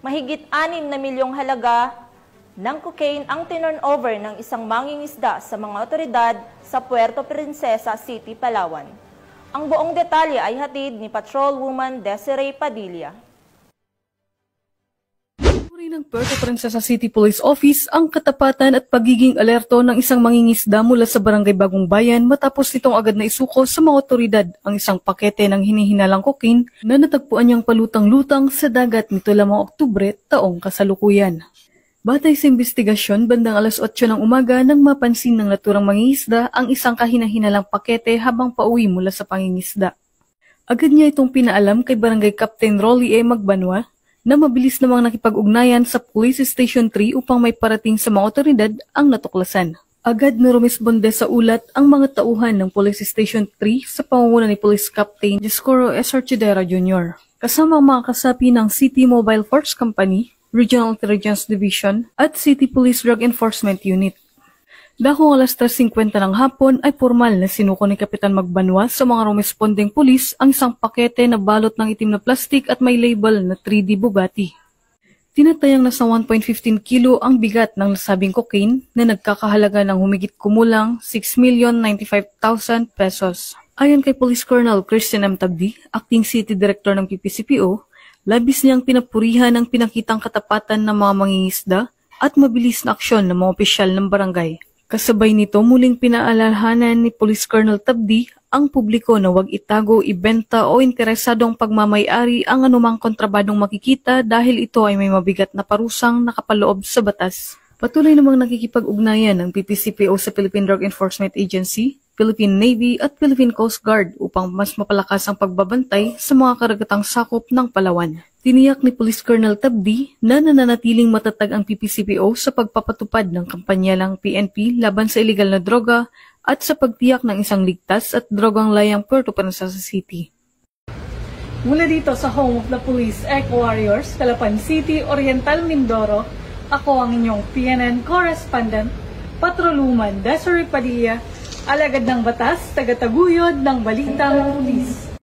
Mahigit 6 na milyong halaga ng cocaine ang turnover ng isang mangingisda sa mga otoridad sa Puerto Princesa City, Palawan. Ang buong detalye ay hatid ni Patrolwoman Desiree Padilla. Uri ng Puerto Princesa City Police Office ang katapatan at pagiging alerto ng isang mangingisda mula sa Barangay Bagong Bayan matapos nitong agad na isuko sa mga otoridad ang isang pakete ng hinihinalang cocaine na natagpuan niyang palutang-lutang sa dagat nito lamang Oktubre taong kasalukuyan. Batay sa investigasyon, bandang alas 8 ng umaga nang mapansin ng naturang mangingisda ang isang kahinahinalang pakete habang pauwi mula sa pangingisda. Agad niya itong pinaalam kay Barangay Captain Rolly E. Magbanwa na mabilis namang nakipag-ugnayan sa Police Station 3 upang may parating sa mga otoridad ang natuklasan. Agad na rumisponde sa ulat ang mga tauhan ng Police Station 3 sa pangunguna ni Police Captain Discoro S. Orchidera Jr. kasama ang mga kasapi ng City Mobile Force Company, Regional Intelligence Division at City Police Drug Enforcement Unit. Dakong alas 3:50 ng hapon ay formal na sinuko ni Kapitan Magbanwa sa mga rumespondeng pulis ang isang pakete na balot ng itim na plastik at may label na 3D Bugatti. Tinatayang nasa 1.15 kilo ang bigat ng nasabing cocaine na nagkakahalaga ng humigit kumulang 6,095,000 pesos. Ayon kay Police Colonel Christian M. Tabdi, Acting City Director ng PPCPO, labis niyang pinapurihan ang pinakitang katapatan ng mga mangingisda at mabilis na aksyon ng mga opisyal ng barangay. Kasabay nito, muling pinaalalahanan ni Police Colonel Tabdi ang publiko na huwag itago, ibenta o interesadong pagmamay-ari ang anumang kontrabadong makikita dahil ito ay may mabigat na parusang nakapaloob sa batas. Patuloy namang nakikipag-ugnayan ng PPCPO sa Philippine Drug Enforcement Agency, Philippine Navy at Philippine Coast Guard upang mas mapalakas ang pagbabantay sa mga karagatang sakop ng Palawan. Tiniyak ni Police Colonel Tabdi na nananatiling matatag ang PPCPO sa pagpapatupad ng kampanya ng PNP laban sa iligal na droga at sa pagtiyak ng isang ligtas at drogang layang Puerto Princesa City. Mula dito sa Home of the Police Eco Warriors, Calapan City, Oriental, Mindoro, ako ang inyong PNN correspondent, Patrolwoman Desiree Padilla, alagad ng batas, tagataguyod ng balitang pulis.